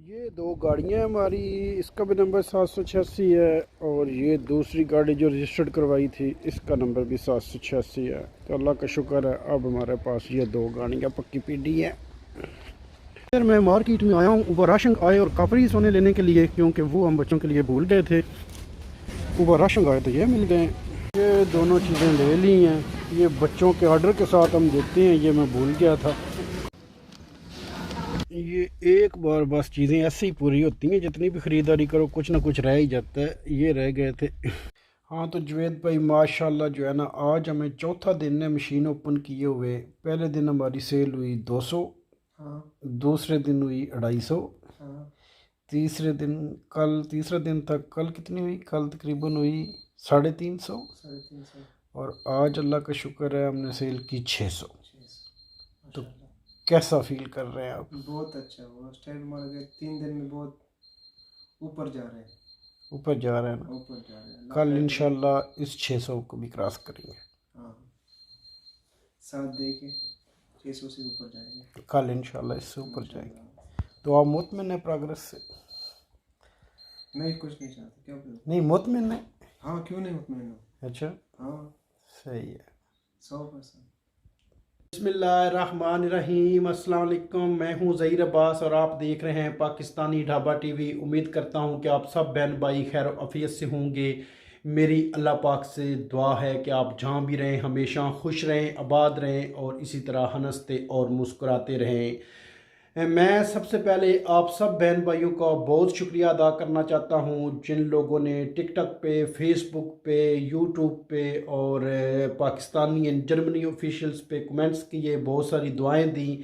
ये दो गाड़ियाँ हमारी, इसका भी नंबर 786 है और ये दूसरी गाड़ी जो रजिस्टर्ड करवाई थी इसका नंबर भी 786 है। तो अल्लाह का शुक्र है अब हमारे पास ये दो गाड़ियाँ पक्की पीडी है। फिर मैं मार्केट में आया हूँ ऊबर राशन आए और काफरी सोने लेने के लिए, क्योंकि वो हम बच्चों के लिए भूल गए थे। ऊबर राशन आए तो ये मिल गए। ये दोनों चीज़ें ले ली हैं। ये बच्चों के ऑर्डर के साथ हम देते हैं, ये मैं भूल गया था। ये एक बार बस चीज़ें ऐसे ही पूरी होती हैं, जितनी भी ख़रीदारी करो कुछ ना कुछ रह ही जाता है। ये रह गए थे। हाँ तो जुवैद भाई माशाल्लाह जो है ना, आज हमें चौथा दिन है मशीन ओपन किए हुए। पहले दिन हमारी सेल हुई 200, हाँ। दूसरे दिन हुई 250, हाँ। तीसरा दिन था कल कितनी हुई? कल तकरीबन हुई 350। और आज अल्लाह का शुक्र है हमने सेल की 600। तो कैसा फील कर रहे हैं आप? बहुत अच्छा हुआ। स्टाइल मार गए 3 दिन में, बहुत ऊपर जा रहे हैं ना, ऊपर जा रहे हैं। कल इंशाल्लाह इस 600 को भी क्रॉस करेंगे। हाँ, साथ दे के 600 से ऊपर जाएंगे कल इंशाल्लाह इससे ऊपर जाएंगे। तो आप मुतमिन है प्रोग्रेस से? नहीं, कुछ नहीं चाहते। क्या नहीं मुतमिन है? हाँ, क्यों नहीं मुतमिन हो? अच्छा, हाँ सही है। 100%। बिस्मिल्लाहिर्रहमानिर्रहीम। अस्सलाम वालेकुम। मैं हूं ज़हीर अब्बास और आप देख रहे हैं पाकिस्तानी ढाबा टीवी। उम्मीद करता हूं कि आप सब बहन भाई खैर आफियत से होंगे। मेरी अल्लाह पाक से दुआ है कि आप जहां भी रहें हमेशा खुश रहें, आबाद रहें और इसी तरह हंसते और मुस्कुराते रहें। मैं सबसे पहले आप सब बहन भाइयों का बहुत शुक्रिया अदा करना चाहता हूं, जिन लोगों ने टिकटॉक पे, फेसबुक पे, यूट्यूब पे और पाकिस्तानी एंड जर्मनी ऑफिशियल्स पे कमेंट्स किए, बहुत सारी दुआएं दी।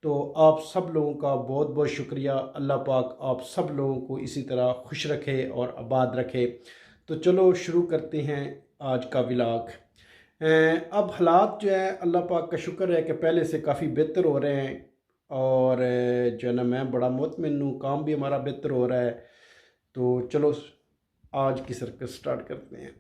तो आप सब लोगों का बहुत बहुत शुक्रिया। अल्लाह पाक आप सब लोगों को इसी तरह खुश रखे और आबाद रखे। तो चलो शुरू करते हैं आज का व्लॉग। अब हालात जो है अल्लाह पाक का शुक्र है कि पहले से काफ़ी बेहतर हो रहे हैं और जो है ना मैं बड़ा मुतमिन हूँ, काम भी हमारा बेहतर हो रहा है। तो चलो आज की सर्कस स्टार्ट करते हैं।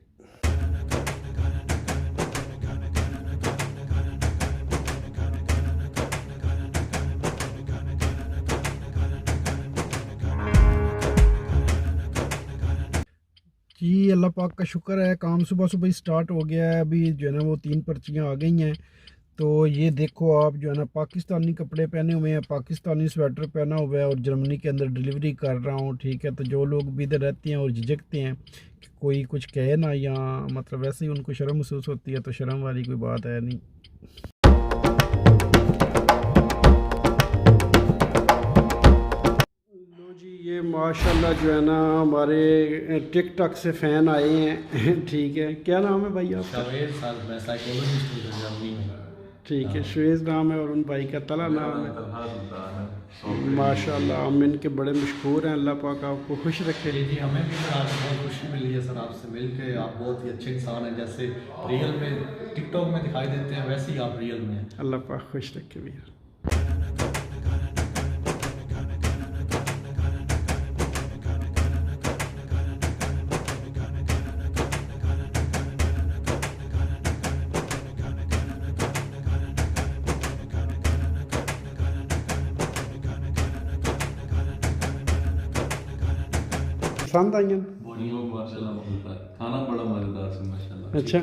जी अल्लाह पाक का शुक्र है, काम सुबह सुबह ही स्टार्ट हो गया है। अभी जो है ना वो 3 पर्चियाँ आ गई हैं। तो ये देखो आप जो है ना पाकिस्तानी कपड़े पहने हुए हैं, पाकिस्तानी स्वेटर पहना हुआ है और जर्मनी के अंदर डिलीवरी कर रहा हूँ। ठीक है, तो जो लोग भी इधर रहते हैं और झिझकते हैं कि कोई कुछ कहे ना, या मतलब वैसे ही उनको शर्म महसूस होती है, तो शर्म वाली कोई बात है नहीं। लो जी, ये माशाल्लाह जो है ना हमारे टिकटॉक से फ़ैन आए हैं। ठीक है, क्या नाम है भाई आपका? मैं साइकोलॉजिस्ट हूँ जर्मनी में। ठीक है, श्वेज नाम है और उन भाई का तला नाम है। माशाल्लाह हम इनके बड़े मशहूर हैं। अल्लाह पाक आपको खुश रखे। जी हमें भी सर आज बहुत खुशी मिली है सर आपसे मिल के। आप बहुत ही अच्छे इंसान हैं, जैसे रियल में टिकटॉक में दिखाई देते हैं वैसे ही आप रियल में हैं। अल्लाह पाक खुश रखे भैया। पसंद आई हैं? खाना बड़ा मजेदार से माशाल्लाह। अच्छा,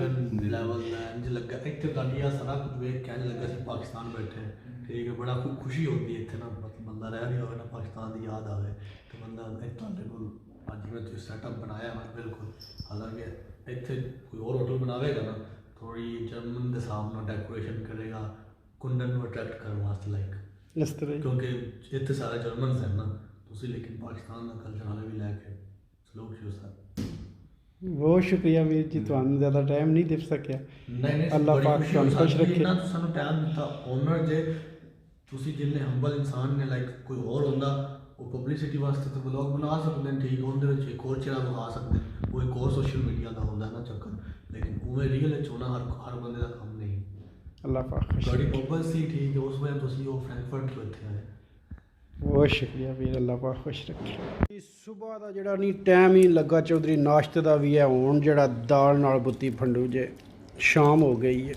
लेवल इंज लगा इतने गालियां सारा कुछ वेख के इंज लगा सी पाकिस्तान बैठे हैं। ठीक है, बड़ा खुशी होती है इतने ना, बंदा रह रहा होवे ना पाकिस्तान की याद आवे तो बंदा इतने को आज में जो सेटअप बनाया ना बिल्कुल। हालांकि इतने कोई और होटल बनावेगा ना थोड़ी जर्मन के सामने डेकोरेशन करेगा कुंडन को अट्रैक्ट करने वास्ते लाइक इस तरह क्योंकि इतने सारे जर्मन हैं ना तुसी, लेकिन पाकिस्तान का कल्चर वाले भी लैके सलूक शो सर। बहुत शुक्रिया वीर जी, ਤੁਹਾਨੂੰ ज़्यादा टाइम नहीं दे सकिया। नहीं अल्लाह पाक ਤੁਹਾਨੂੰ खुश रखे। ना सानू टाइम दिता ओनर जे तुसी जिन्ने हंबल इंसान ने लाइक कोई और होंदा वो पब्लिसिटी वास्ते तो ब्लॉग बना सकते हैं। ठीक उनदे विच एक और चेहरा दिखा सकते हैं, वो एक और सोशल मीडिया का होंदा ना चक्कर, लेकिन उवें रियल च होना हर बंदे का काम नहीं। अल्लाह पाक खुश गाड़ी मोहब्बत सी ठीक है उस वजह तुसी वो फ्रैंकफर्ट तो इत्थे आए। बहुत शुक्रिया वीर, अल्लाह पाक खुश रखे। सुबह का जोड़ा नहीं टाइम ही लगा चौधरी नाश्ते का भी है, हुण जोड़ा दाल नाल बुत्ती फंडू जे शाम हो गई है।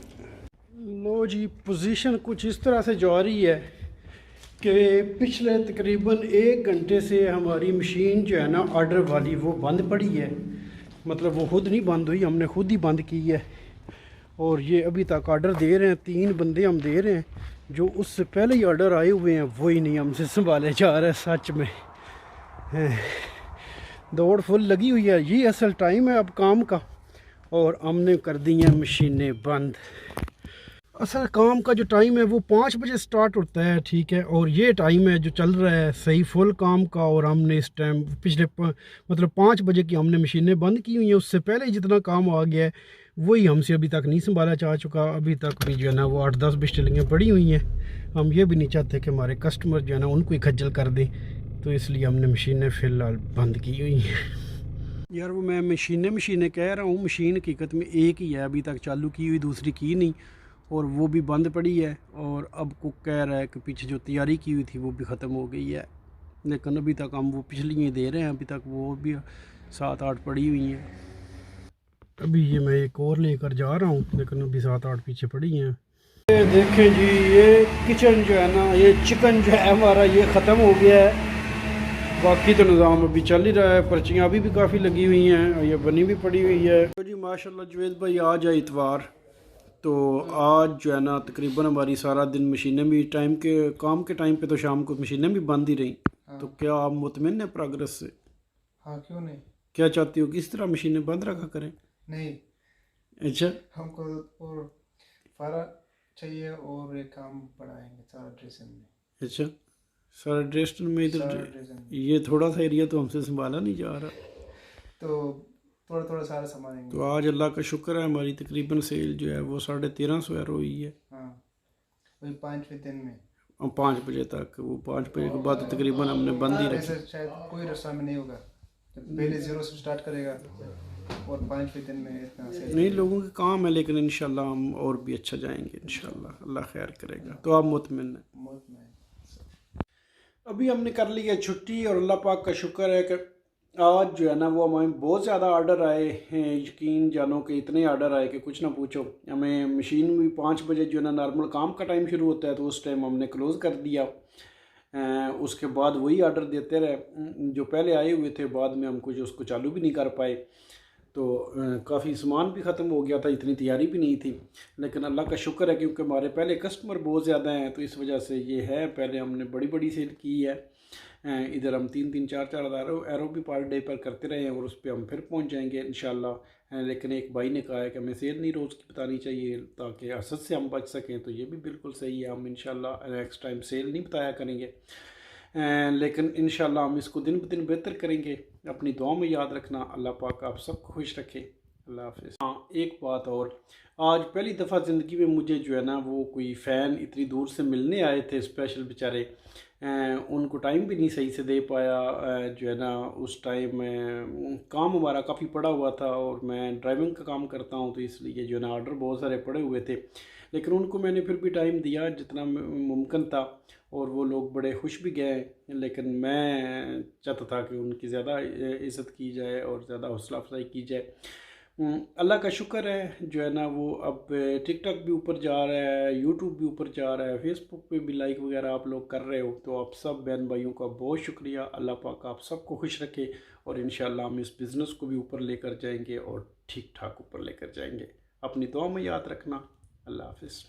लो जी, पोजीशन कुछ इस तरह से जा रही है कि पिछले तकरीबन 1 घंटे से हमारी मशीन जो है ना ऑर्डर वाली वो बंद पड़ी है। मतलब वो खुद नहीं बंद हुई, हमने खुद ही बंद की है। और ये अभी तक ऑर्डर दे रहे हैं, 3 बंदे हम दे रहे हैं, जो उससे पहले ही ऑर्डर आए हुए हैं वही नहीं हमसे संभाले जा रहा है। सच में दौड़ फुल लगी हुई है। ये असल टाइम है अब काम का, और हमने कर दी हैं मशीनें बंद। असल काम का जो टाइम है वो 5 बजे स्टार्ट होता है, ठीक है, और ये टाइम है जो चल रहा है सही फुल काम का। और हमने इस टाइम पिछले मतलब 5 बजे की हमने मशीनें बंद की हुई हैं। उससे पहले ही जितना काम आ गया है वही हमसे अभी तक नहीं संभाला जा चुका। अभी तक भी जो है ना वो 8-10 बिस्टलियाँ पड़ी हुई हैं। हम ये भी नहीं चाहते कि हमारे कस्टमर जो है ना उनको ही खज्जल कर दें, तो इसलिए हमने मशीनें फ़िलहाल बंद की हुई हैं। यार वो मैं मशीनें कह रहा हूँ, मशीन हकीकत में एक ही है अभी तक चालू की हुई, दूसरी की नहीं, और वो भी बंद पड़ी है। और अब कुक कह रहा है कि पीछे जो तैयारी की हुई थी वो भी ख़त्म हो गई है, लेकिन अभी तक हम वो पिछली दे रहे हैं। अभी तक वो भी 7-8 पड़ी हुई हैं। अभी ये मैं एक और लेकर जा रहा हूँ, लेकिन अभी 7-8 पीछे पड़ी हैं। ये देखें जी, ये किचन जो है ना, ये चिकन जो है हमारा ये ख़त्म हो गया है। बाकी तो निज़ाम अभी चल ही रहा है, पर्चियाँ अभी भी काफ़ी लगी हुई हैं और ये बनी भी पड़ी हुई है। तो जी माशाल्लाह जुवेद भाई, आज है इतवार, तो आज जो है ना तकरीबन हमारी सारा दिन मशीनें भी टाइम के काम के टाइम पे तो शाम को मशीनें भी बंद ही रहीं। हाँ। तो क्या आप मुतमिन हैं प्रोग्रेस से? हाँ, क्यों नहीं। क्या चाहती हो किस तरह मशीनें बंद रखा करें? नहीं, अच्छा, हमको और फारा चाहिए और एक काम बढ़ाएंगे सारा ड्रेसिंग में। अच्छा, सारा ड्रेस्टन में सारा इधर ड्रेसिंग में ये थोड़ा सा एरिया तो हमसे संभाला नहीं जा रहा। तो थोड़ा थोड़ा सारा संभालेंगे। तो आज अल्लाह का शुक्र है हमारी तकरीबन सेल जो है वो 1350 यूरो हुई है। हाँ, वही 5वें दिन में। और 5 बजे तक, वो 5 बजे के बाद तो तकरीबन हमने बंद ही रखी। ऐसे शायद कोई रस्सा में नहीं होगा, तो पहले 0 से स्टार्ट करेगा और 5वें दिन में इतना सेल। नहीं, लोगों के काम है, लेकिन इंशाल्लाह हम और भी अच्छा जाएंगे इंशाल्लाह, अल्लाह खैर करेगा। तो आप मुतमिन हैं? मौत में अभी हमने कर ली है छुट्टी, और अल्लाह पाक का शुक्र है कि आज जो है ना वो हमें बहुत ज़्यादा ऑर्डर आए हैं। यकीन जानो कि इतने ऑर्डर आए कि कुछ ना पूछो। हमें मशीन भी 5 बजे जो है ना नॉर्मल काम का टाइम शुरू होता है, तो उस टाइम हमने क्लोज़ कर दिया। उसके बाद वही ऑर्डर देते रहे जो पहले आए हुए थे, बाद में हम कुछ उसको चालू भी नहीं कर पाए। तो काफ़ी सामान भी ख़त्म हो गया था, इतनी तैयारी भी नहीं थी। लेकिन अल्लाह का शुक्र है क्योंकि हमारे पहले कस्टमर बहुत ज़्यादा हैं, तो इस वजह से ये है। पहले हमने बड़ी बड़ी सेल की है, इधर हम 3-3, 4-4 हज़ार एरो भी पर डे पर करते रहे हैं, और उस पर हम फिर पहुंच जाएंगे इंशाल्लाह। लेकिन एक भाई ने कहा है कि हमें सेल नहीं रोज़ की बतानी चाहिए ताकि हसद से हम बच सकें, तो ये भी बिल्कुल सही है। हम इंशाल्लाह नेक्स्ट टाइम सेल नहीं बताया करेंगे, लेकिन इंशाल्लाह हम इसको दिन ब दिन बेहतर करेंगे। अपनी दुआ में याद रखना। अल्लाह पाक आप सबको खुश रखे। अल्लाह हाफिज़। हाँ, एक बात और, आज पहली दफ़ा ज़िंदगी में मुझे जो है ना वो कोई फ़ैन इतनी दूर से मिलने आए थे स्पेशल बेचारे। उनको टाइम भी नहीं सही से दे पाया। जो है ना उस टाइम काम हमारा काफ़ी पड़ा हुआ था, और मैं ड्राइविंग का काम करता हूँ, तो इसलिए जो है ना ऑर्डर बहुत सारे पड़े हुए थे। लेकिन उनको मैंने फिर भी टाइम दिया जितना मुमकिन था, और वो लोग बड़े खुश भी गए। लेकिन मैं चाहता था कि उनकी ज़्यादा इज़्ज़त की जाए और ज़्यादा हौसला अफजाई की जाए। अल्लाह का शुक्र है जो है ना वो अब टिकटॉक भी ऊपर जा रहा है, यूट्यूब भी ऊपर जा रहा है, फेसबुक पे भी लाइक वगैरह आप लोग कर रहे हो। तो आप सब बहन भाइयों का बहुत शुक्रिया। अल्लाह पाक आप सबको खुश रखे, और इंशाल्लाह हम इस बिज़नेस को भी ऊपर लेकर जाएंगे और ठीक ठाक ऊपर लेकर जाएंगे। अपनी दुआ में याद रखना। अल्लाह हाफिज़।